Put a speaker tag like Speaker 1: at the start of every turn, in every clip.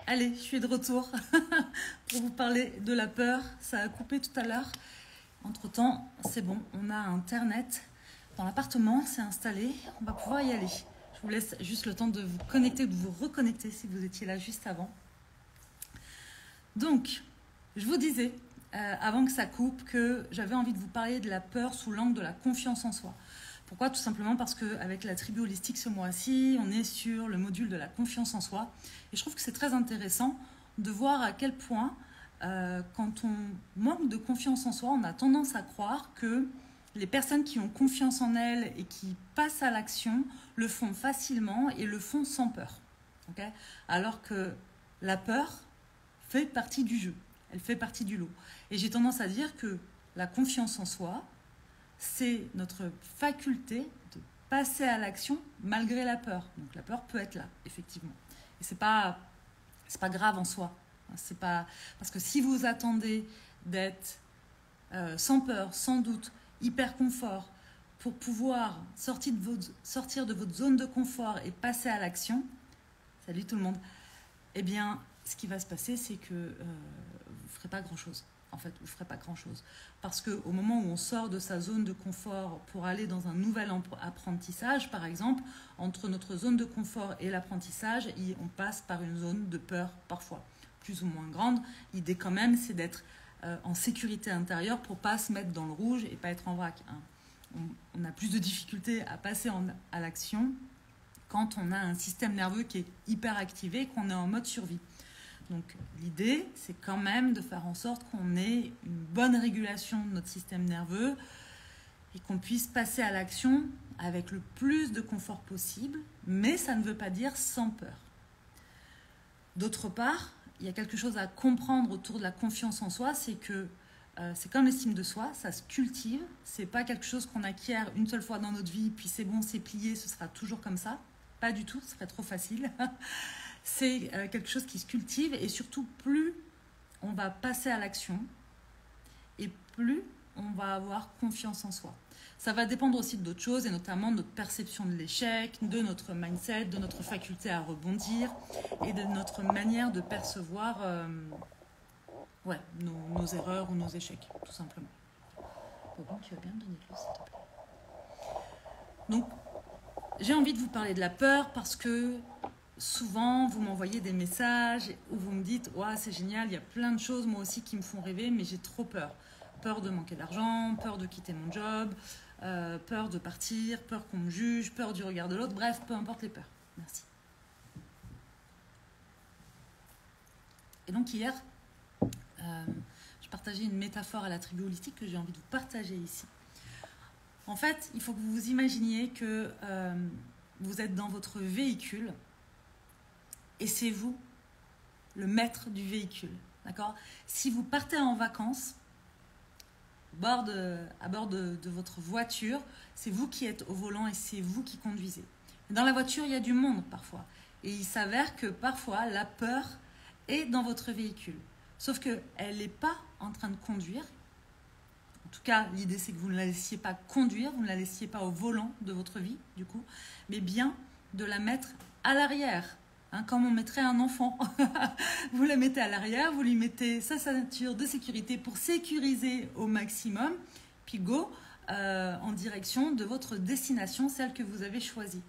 Speaker 1: Allez, je suis de retour pour vous parler de la peur. Ça a coupé tout à l'heure. Entre-temps, c'est bon, on a Internet dans l'appartement, c'est installé, on va pouvoir y aller. Je vous laisse juste le temps de vous connecter, de vous reconnecter si vous étiez là juste avant. Donc, je vous disais, avant que ça coupe, que j'avais envie de vous parler de la peur sous l'angle de la confiance en soi. Pourquoi? Tout simplement parce qu'avec la tribu holistique ce mois-ci, on est sur le module de la confiance en soi. Et je trouve que c'est très intéressant de voir à quel point, quand on manque de confiance en soi, on a tendance à croire que les personnes qui ont confiance en elles et qui passent à l'action le font facilement et le font sans peur. Okay? Alors que la peur fait partie du jeu, elle fait partie du lot. Et j'ai tendance à dire que la confiance en soi, c'est notre faculté de passer à l'action malgré la peur. Donc la peur peut être là, effectivement. Et c'est pas grave en soi. C'est pas parce que si vous attendez d'être sans peur, sans doute, hyper confort, pour pouvoir sortir de votre zone de confort et passer à l'action, salut tout le monde, eh bien, ce qui va se passer, c'est que vous ne ferez pas grand-chose. En fait, vous ne ferez pas grand-chose. Parce qu'au moment où on sort de sa zone de confort pour aller dans un nouvel apprentissage, par exemple, entre notre zone de confort et l'apprentissage, on passe par une zone de peur, parfois plus ou moins grande. L'idée quand même, c'est d'être en sécurité intérieure pour ne pas se mettre dans le rouge et pas être en vrac. Hein. On a plus de difficultés à passer à l'action quand on a un système nerveux qui est hyper activé et qu'on est en mode survie. Donc l'idée, c'est quand même de faire en sorte qu'on ait une bonne régulation de notre système nerveux et qu'on puisse passer à l'action avec le plus de confort possible, mais ça ne veut pas dire sans peur. D'autre part, il y a quelque chose à comprendre autour de la confiance en soi, c'est que c'est comme l'estime de soi, ça se cultive, c'est pas quelque chose qu'on acquiert une seule fois dans notre vie, puis c'est bon, c'est plié, ce sera toujours comme ça. Pas du tout, ce serait trop facile. C'est quelque chose qui se cultive et surtout plus on va passer à l'action et plus on va avoir confiance en soi. Ça va dépendre aussi d'autres choses et notamment de notre perception de l'échec, de notre mindset, de notre faculté à rebondir et de notre manière de percevoir nos erreurs ou nos échecs, tout simplement. Bon, tu vas bien me donner de l'eau, s'il te plaît. Donc, j'ai envie de vous parler de la peur parce que souvent, vous m'envoyez des messages où vous me dites « Ouais, c'est génial, il y a plein de choses moi aussi qui me font rêver, mais j'ai trop peur. Peur de manquer d'argent, peur de quitter mon job, peur de partir, peur qu'on me juge, peur du regard de l'autre, bref, peu importe les peurs. » Merci. Et donc hier, je partageais une métaphore à la tribu holistique que j'ai envie de vous partager ici. En fait, il faut que vous vous imaginiez que vous êtes dans votre véhicule et c'est vous le maître du véhicule. D'accord? Si vous partez en vacances, à bord de votre voiture, c'est vous qui êtes au volant et c'est vous qui conduisez. Dans la voiture, il y a du monde parfois. Et il s'avère que parfois, la peur est dans votre véhicule. Sauf qu'elle n'est pas en train de conduire. En tout cas, l'idée, c'est que vous ne la laissiez pas conduire, vous ne la laissiez pas au volant de votre vie, du coup, mais bien de la mettre à l'arrière. Hein, comme on mettrait un enfant. Vous la mettez à l'arrière, vous lui mettez sa ceinture de sécurité pour sécuriser au maximum, puis go en direction de votre destination, celle que vous avez choisie.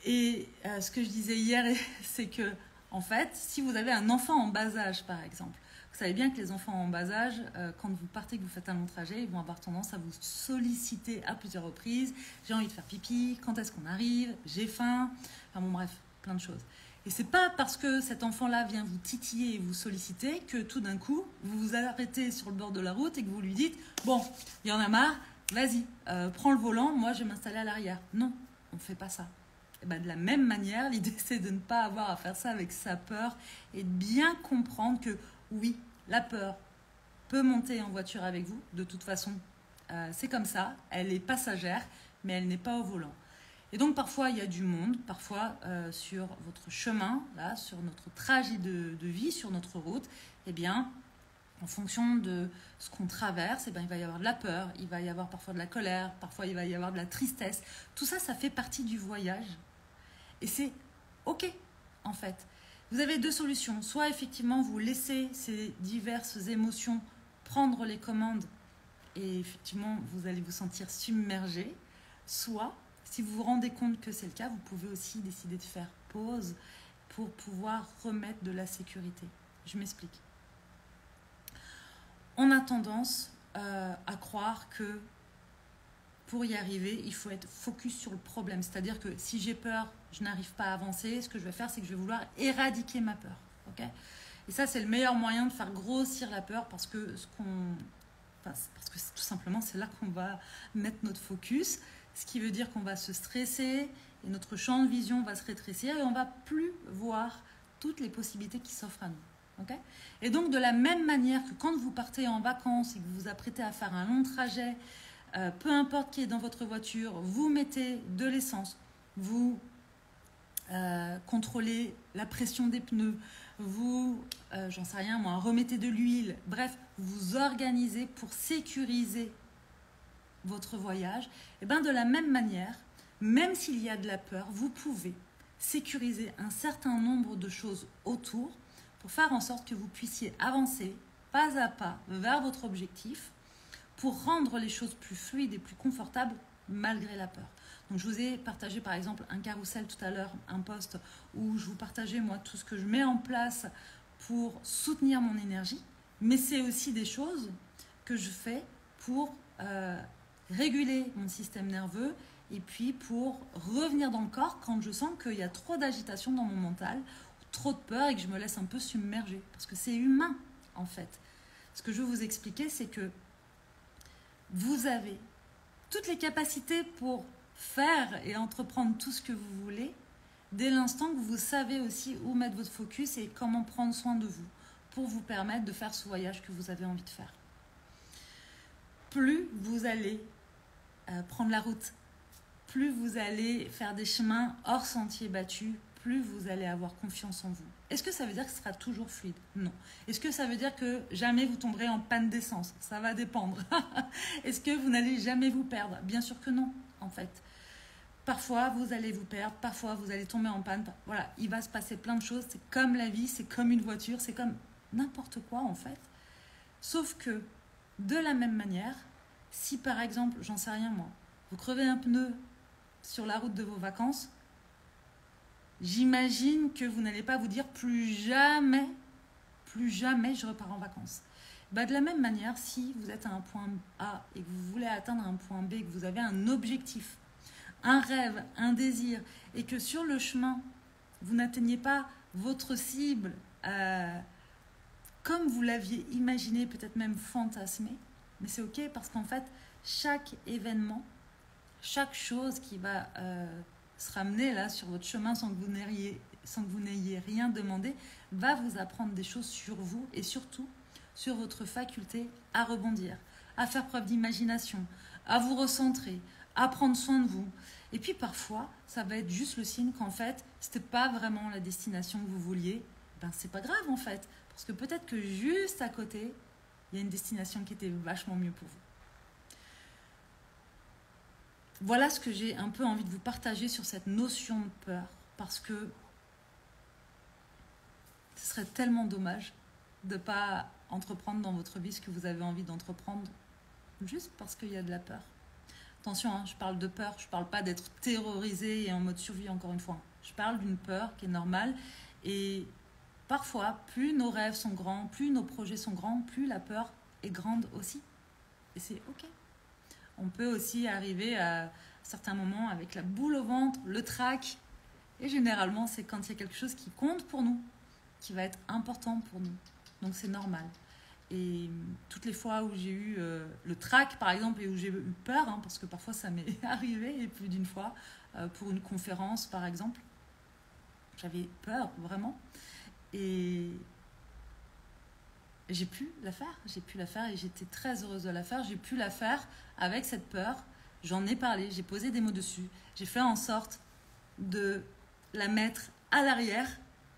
Speaker 1: Et ce que je disais hier, c'est que, en fait, si vous avez un enfant en bas âge, par exemple, vous savez bien que les enfants en bas âge, quand vous partez, que vous faites un long trajet, ils vont avoir tendance à vous solliciter à plusieurs reprises. J'ai envie de faire pipi, quand est-ce qu'on arrive, j'ai faim, enfin bon bref, plein de choses. Et c'est pas parce que cet enfant-là vient vous titiller et vous solliciter que tout d'un coup, vous vous arrêtez sur le bord de la route et que vous lui dites « Bon, il y en a marre, vas-y, prends le volant, moi je vais m'installer à l'arrière. » Non, on ne fait pas ça. Et ben, de la même manière, l'idée c'est de ne pas avoir à faire ça avec sa peur et de bien comprendre que oui, la peur peut monter en voiture avec vous. De toute façon, c'est comme ça. Elle est passagère, mais elle n'est pas au volant. Et donc, parfois, il y a du monde. Parfois, sur votre chemin, là, sur notre trajet de vie, sur notre route, eh bien, en fonction de ce qu'on traverse, eh bien, il va y avoir de la peur, il va y avoir parfois de la colère, parfois il va y avoir de la tristesse. Tout ça, ça fait partie du voyage. Et c'est OK, en fait. Vous avez deux solutions. Soit effectivement vous laissez ces diverses émotions prendre les commandes et effectivement vous allez vous sentir submergé. Soit, si vous vous rendez compte que c'est le cas, vous pouvez aussi décider de faire pause pour pouvoir remettre de la sécurité. Je m'explique. On a tendance à croire que pour y arriver, il faut être focus sur le problème. C'est-à-dire que si j'ai peur, je n'arrive pas à avancer, ce que je vais faire, c'est que je vais vouloir éradiquer ma peur. Okay, et ça, c'est le meilleur moyen de faire grossir la peur parce que, parce que tout simplement, c'est là qu'on va mettre notre focus, ce qui veut dire qu'on va se stresser et notre champ de vision va se rétrécir et on ne va plus voir toutes les possibilités qui s'offrent à nous. Okay, et donc, de la même manière que quand vous partez en vacances et que vous vous apprêtez à faire un long trajet, peu importe qui est dans votre voiture, vous mettez de l'essence, vous contrôlez la pression des pneus, vous, j'en sais rien moi, remettez de l'huile, bref, vous organisez pour sécuriser votre voyage. Et bien de la même manière, même s'il y a de la peur, vous pouvez sécuriser un certain nombre de choses autour pour faire en sorte que vous puissiez avancer pas à pas vers votre objectif, pour rendre les choses plus fluides et plus confortables malgré la peur. Donc je vous ai partagé par exemple un carrousel tout à l'heure, un post où je vous partageais moi tout ce que je mets en place pour soutenir mon énergie, mais c'est aussi des choses que je fais pour réguler mon système nerveux et puis pour revenir dans le corps quand je sens qu'il y a trop d'agitation dans mon mental, trop de peur et que je me laisse un peu submerger, parce que c'est humain en fait. Ce que je veux vous expliquer, c'est que vous avez toutes les capacités pour faire et entreprendre tout ce que vous voulez dès l'instant que vous savez aussi où mettre votre focus et comment prendre soin de vous pour vous permettre de faire ce voyage que vous avez envie de faire. Plus vous allez prendre la route, plus vous allez faire des chemins hors sentiers battus, plus vous allez avoir confiance en vous. Est-ce que ça veut dire que ce sera toujours fluide? Non. Est-ce que ça veut dire que jamais vous tomberez en panne d'essence? Ça va dépendre. Est-ce que vous n'allez jamais vous perdre? Bien sûr que non, en fait. Parfois, vous allez vous perdre, parfois, vous allez tomber en panne. Voilà, il va se passer plein de choses. C'est comme la vie, c'est comme une voiture, c'est comme n'importe quoi, en fait. Sauf que, de la même manière, si par exemple, j'en sais rien moi, vous crevez un pneu sur la route de vos vacances, j'imagine que vous n'allez pas vous dire plus jamais je repars en vacances. Bah de la même manière, si vous êtes à un point A et que vous voulez atteindre un point B, que vous avez un objectif, un rêve, un désir, et que sur le chemin, vous n'atteignez pas votre cible comme vous l'aviez imaginé, peut-être même fantasmé, mais c'est ok parce qu'en fait, chaque événement, chaque chose qui va se ramener là sur votre chemin sans que vous n'ayez rien demandé, va vous apprendre des choses sur vous et surtout sur votre faculté à rebondir, à faire preuve d'imagination, à vous recentrer, à prendre soin de vous. Et puis parfois, ça va être juste le signe qu'en fait, c'était pas vraiment la destination que vous vouliez. Ben c'est pas grave en fait, parce que peut-être que juste à côté, il y a une destination qui était vachement mieux pour vous. Voilà ce que j'ai un peu envie de vous partager sur cette notion de peur, parce que ce serait tellement dommage de ne pas entreprendre dans votre vie ce que vous avez envie d'entreprendre juste parce qu'il y a de la peur. Attention, hein, je parle de peur, je ne parle pas d'être terrorisé et en mode survie encore une fois. Je parle d'une peur qui est normale et parfois, plus nos rêves sont grands, plus nos projets sont grands, plus la peur est grande aussi. Et c'est ok. On peut aussi arriver à certains moments avec la boule au ventre, le trac. Et généralement, c'est quand il y a quelque chose qui compte pour nous, qui va être important pour nous. Donc c'est normal. Et toutes les fois où j'ai eu le trac, par exemple, et où j'ai eu peur, hein, parce que parfois ça m'est arrivé, et plus d'une fois, pour une conférence, par exemple, j'avais peur, vraiment. Et j'ai pu la faire et j'étais très heureuse de la faire. J'ai pu la faire avec cette peur. J'en ai parlé, j'ai posé des mots dessus. J'ai fait en sorte de la mettre à l'arrière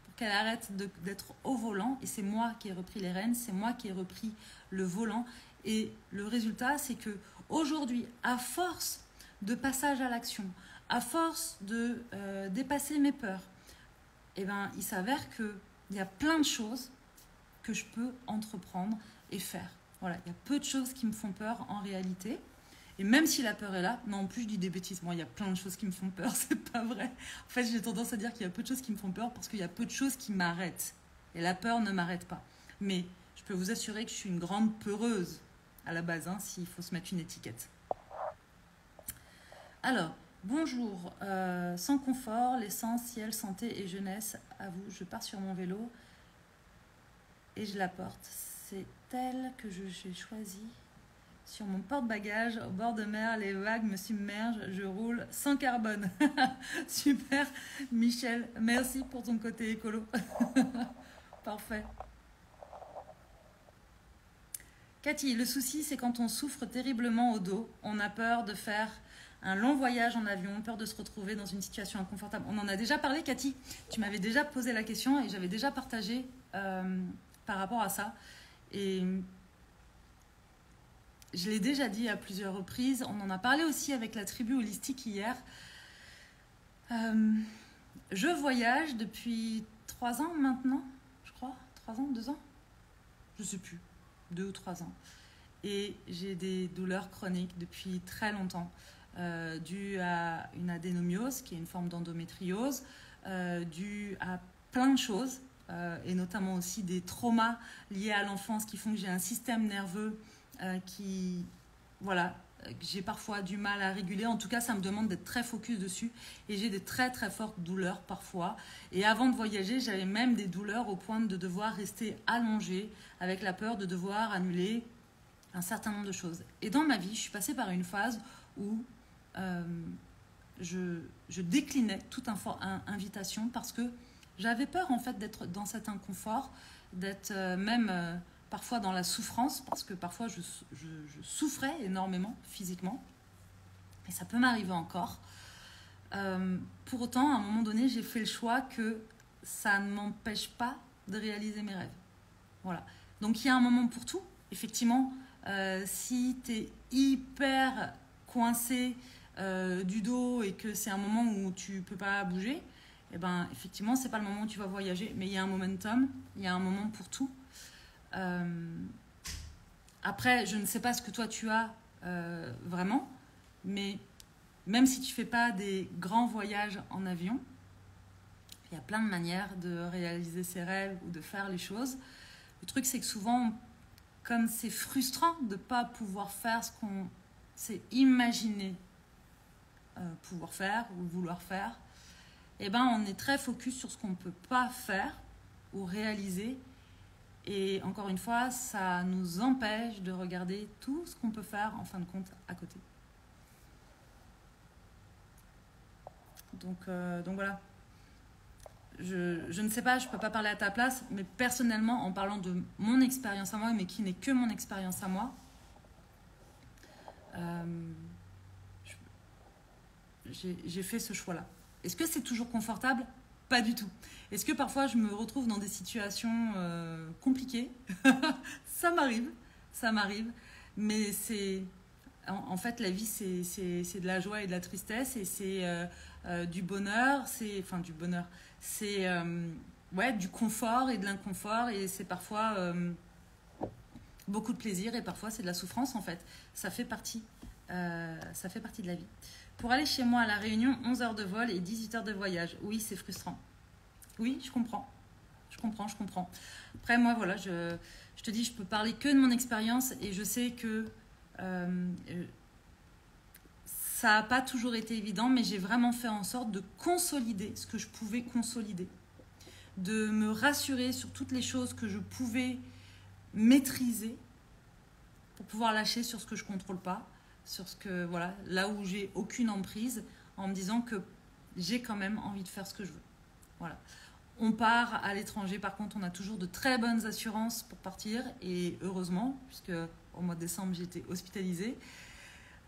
Speaker 1: pour qu'elle arrête d'être au volant. Et c'est moi qui ai repris les rênes, c'est moi qui ai repris le volant. Et le résultat, c'est que aujourd'hui, à force de passage à l'action, à force de dépasser mes peurs, eh ben, il s'avère qu'il y a plein de choses que je peux entreprendre et faire. Voilà, il y a peu de choses qui me font peur en réalité. Et même si la peur est là, non, en plus je dis des bêtises, moi il y a plein de choses qui me font peur, c'est pas vrai. En fait, j'ai tendance à dire qu'il y a peu de choses qui me font peur parce qu'il y a peu de choses qui m'arrêtent. Et la peur ne m'arrête pas. Mais je peux vous assurer que je suis une grande peureuse à la base, hein, s'il faut se mettre une étiquette. Alors, bonjour, sans confort, l'essentiel, santé et jeunesse, à vous, je pars sur mon vélo et je la porte. C'est elle que j'ai choisie. Sur mon porte-bagages, au bord de mer, les vagues me submergent, je roule sans carbone. Super, Michel, merci pour ton côté écolo. Parfait. Cathy, le souci, c'est quand on souffre terriblement au dos, on a peur de faire un long voyage en avion, peur de se retrouver dans une situation inconfortable. On en a déjà parlé, Cathy. Tu m'avais déjà posé la question et j'avais déjà partagé par rapport à ça. Et je l'ai déjà dit à plusieurs reprises. On en a parlé aussi avec la tribu holistique hier. Je voyage depuis 3 ans maintenant, je crois. 3 ans, 2 ans, je ne sais plus. 2 ou 3 ans. Et j'ai des douleurs chroniques depuis très longtemps, dues à une adénomiose, qui est une forme d'endométriose, dues à plein de choses, et notamment aussi des traumas liés à l'enfance qui font que j'ai un système nerveux qui, voilà, j'ai parfois du mal à réguler. En tout cas, ça me demande d'être très focus dessus. Et j'ai des très très fortes douleurs parfois. Et avant de voyager, j'avais même des douleurs au point de devoir rester allongée avec la peur de devoir annuler un certain nombre de choses. Et dans ma vie, je suis passée par une phase où je déclinais toute invitation parce que j'avais peur en fait d'être dans cet inconfort, d'être même... parfois dans la souffrance, parce que parfois je souffrais énormément physiquement, et ça peut m'arriver encore. Pour autant, à un moment donné, j'ai fait le choix que ça ne m'empêche pas de réaliser mes rêves. Voilà. Donc il y a un moment pour tout. Effectivement, si tu es hyper coincé du dos et que c'est un moment où tu ne peux pas bouger, eh ben, effectivement, ce n'est pas le moment où tu vas voyager, mais il y a un momentum, il y a un moment pour tout. Après, je ne sais pas ce que toi tu as vraiment, mais même si tu ne fais pas des grands voyages en avion, il y a plein de manières de réaliser ses rêves ou de faire les choses. Le truc, c'est que souvent, comme c'est frustrant de ne pas pouvoir faire ce qu'on s'est imaginé pouvoir faire ou vouloir faire, eh ben, on est très focus sur ce qu'on ne peut pas faire ou réaliser. Et encore une fois, ça nous empêche de regarder tout ce qu'on peut faire en fin de compte à côté. Donc voilà. Je ne sais pas, je ne peux pas parler à ta place, mais personnellement, en parlant de mon expérience à moi, mais qui n'est que mon expérience à moi, j'ai fait ce choix-là. Est-ce que c'est toujours confortable ? Pas du tout. Est-ce que parfois je me retrouve dans des situations compliquées ? Ça m'arrive. Mais c'est... En fait, la vie, c'est de la joie et de la tristesse, et c'est du bonheur, enfin du bonheur, c'est ouais, du confort et de l'inconfort, et c'est parfois beaucoup de plaisir, et parfois c'est de la souffrance, en fait. Ça fait partie de la vie. Pour aller chez moi à La Réunion, 11 heures de vol et 18 heures de voyage. Oui, c'est frustrant. Oui, je comprends. Après, moi, voilà, je te dis, je peux parler que de mon expérience, et je sais que ça n'a pas toujours été évident, mais j'ai vraiment fait en sorte de consolider ce que je pouvais consolider, de me rassurer sur toutes les choses que je pouvais maîtriser pour pouvoir lâcher sur ce que je ne contrôle pas, sur ce que, voilà, là où j'ai aucune emprise, en me disant que j'ai quand même envie de faire ce que je veux. Voilà. On part à l'étranger, par contre, on a toujours de très bonnes assurances pour partir, et heureusement, puisque au mois de décembre, j'ai été hospitalisée.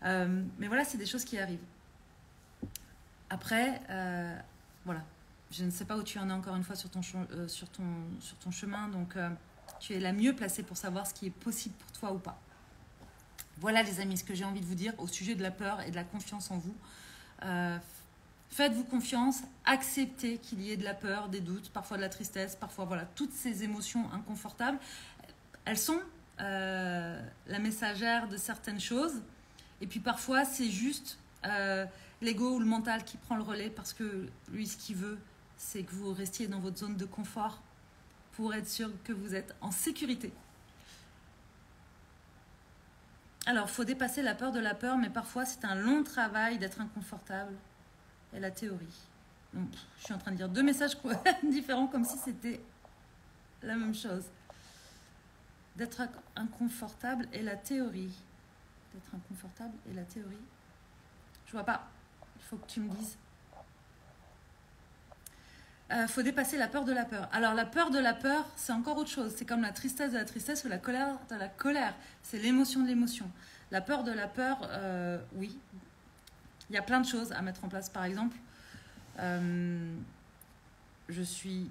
Speaker 1: Mais voilà, c'est des choses qui arrivent. Après, voilà, je ne sais pas où tu en es encore une fois sur ton chemin, donc tu es la mieux placée pour savoir ce qui est possible pour toi ou pas. Voilà les amis, ce que j'ai envie de vous dire au sujet de la peur et de la confiance en vous. Faites-vous confiance, acceptez qu'il y ait de la peur, des doutes, parfois de la tristesse, parfois voilà, toutes ces émotions inconfortables. Elles sont la messagère de certaines choses. Et puis parfois, c'est juste l'ego ou le mental qui prend le relais parce que lui, ce qu'il veut, c'est que vous restiez dans votre zone de confort pour être sûr que vous êtes en sécurité. Alors, il faut dépasser la peur de la peur, mais parfois, c'est un long travail d'être inconfortable. Et la théorie. Donc, je suis en train de dire deux messages différents comme si c'était la même chose. D'être inconfortable et la théorie. D'être inconfortable et la théorie. Je vois pas. Il faut que tu me dises. Faut dépasser la peur de la peur. Alors, la peur de la peur, c'est encore autre chose. C'est comme la tristesse de la tristesse ou la colère de la colère. C'est l'émotion de l'émotion. La peur de la peur, oui. Il y a plein de choses à mettre en place. Par exemple, je suis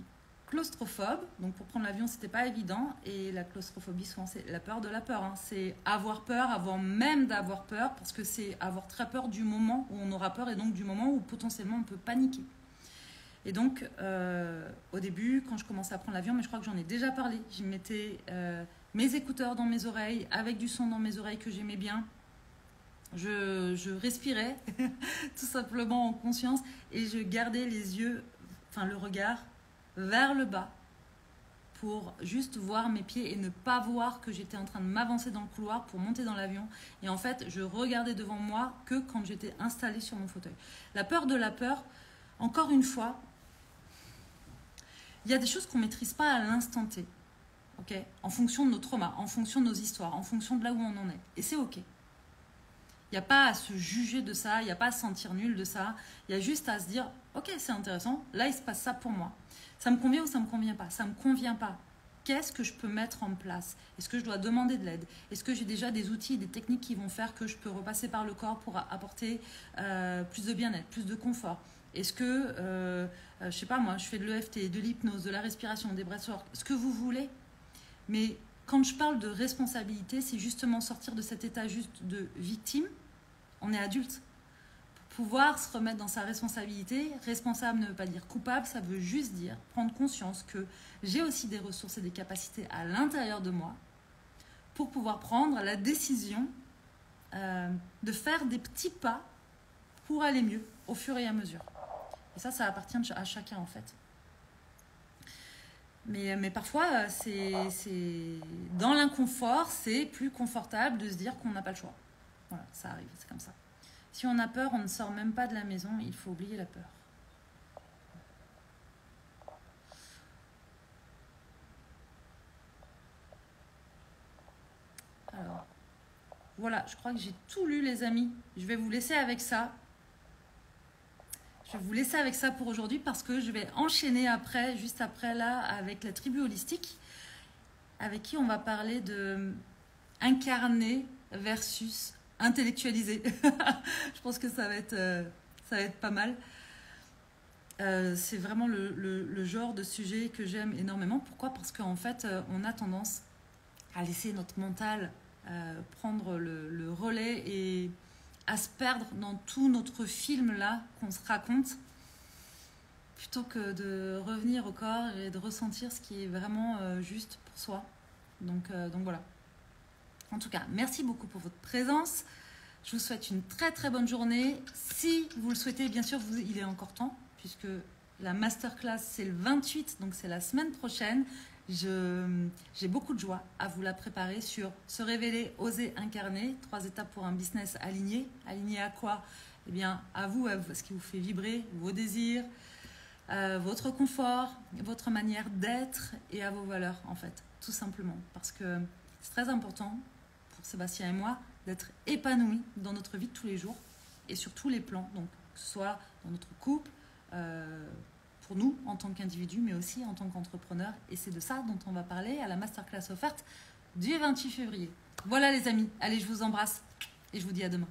Speaker 1: claustrophobe. Donc, pour prendre l'avion, c'était pas évident. Et la claustrophobie, souvent, c'est la peur de la peur. Hein. C'est avoir peur avant même d'avoir peur. Parce que c'est avoir très peur du moment où on aura peur et donc du moment où potentiellement on peut paniquer. Et donc, au début, quand je commençais à prendre l'avion, mais je crois que j'en ai déjà parlé, je mettais mes écouteurs dans mes oreilles, avec du son dans mes oreilles que j'aimais bien. Je respirais, tout simplement en conscience, et je gardais les yeux, enfin le regard, vers le bas, pour juste voir mes pieds et ne pas voir que j'étais en train de m'avancer dans le couloir pour monter dans l'avion. Et en fait, je regardais devant moi que quand j'étais installée sur mon fauteuil. La peur de la peur, encore une fois, il y a des choses qu'on ne maîtrise pas à l'instant T, okay, en fonction de nos traumas, en fonction de nos histoires, en fonction de là où on en est. Et c'est OK. Il n'y a pas à se juger de ça, il n'y a pas à se sentir nul de ça. Il y a juste à se dire, OK, c'est intéressant, là, il se passe ça pour moi. Ça me convient ou ça ne me convient pas? Ça ne me convient pas. Qu'est-ce que je peux mettre en place? Est-ce que je dois demander de l'aide? Est-ce que j'ai déjà des outils, des techniques qui vont faire que je peux repasser par le corps pour apporter plus de bien-être, plus de confort? Est-ce que, je sais pas moi, je fais de l'EFT, de l'hypnose, de la respiration, des breathwork, ce que vous voulez. Mais quand je parle de responsabilité, c'est justement sortir de cet état juste de victime. On est adulte. Pour pouvoir se remettre dans sa responsabilité, responsable ne veut pas dire coupable, ça veut juste dire prendre conscience que j'ai aussi des ressources et des capacités à l'intérieur de moi pour pouvoir prendre la décision de faire des petits pas pour aller mieux au fur et à mesure. Et ça appartient à chacun en fait. Mais parfois, c'est dans l'inconfort, c'est plus confortable de se dire qu'on n'a pas le choix. Voilà, ça arrive, c'est comme ça. Si on a peur, on ne sort même pas de la maison, il faut oublier la peur. Alors, voilà, je crois que j'ai tout lu les amis. Je vais vous laisser avec ça. Je vais vous laisser avec ça pour aujourd'hui parce que je vais enchaîner après, juste après là, avec la tribu holistique, avec qui on va parler de incarner versus intellectualiser. Je pense que ça va être pas mal. C'est vraiment le genre de sujet que j'aime énormément. Pourquoi? Parce qu'en fait, on a tendance à laisser notre mental prendre le relais et à se perdre dans tout notre film là qu'on se raconte plutôt que de revenir au corps et de ressentir ce qui est vraiment juste pour soi. Donc voilà. En tout cas, merci beaucoup pour votre présence. Je vous souhaite une très très bonne journée. Si vous le souhaitez, bien sûr, il est encore temps puisque la masterclass c'est le 28, donc c'est la semaine prochaine. J'ai beaucoup de joie à vous la préparer sur se révéler, oser incarner, 3 étapes pour un business aligné. Aligné à quoi? Eh bien, à vous, ce qui vous fait vibrer, vos désirs, votre confort, votre manière d'être et à vos valeurs, en fait, tout simplement. Parce que c'est très important pour Sébastien et moi d'être épanouis dans notre vie de tous les jours et sur tous les plans. Donc, que ce soit dans notre couple, pour nous en tant qu'individus, mais aussi en tant qu'entrepreneurs. Et c'est de ça dont on va parler à la masterclass offerte du 28 février. Voilà les amis, allez, je vous embrasse et je vous dis à demain.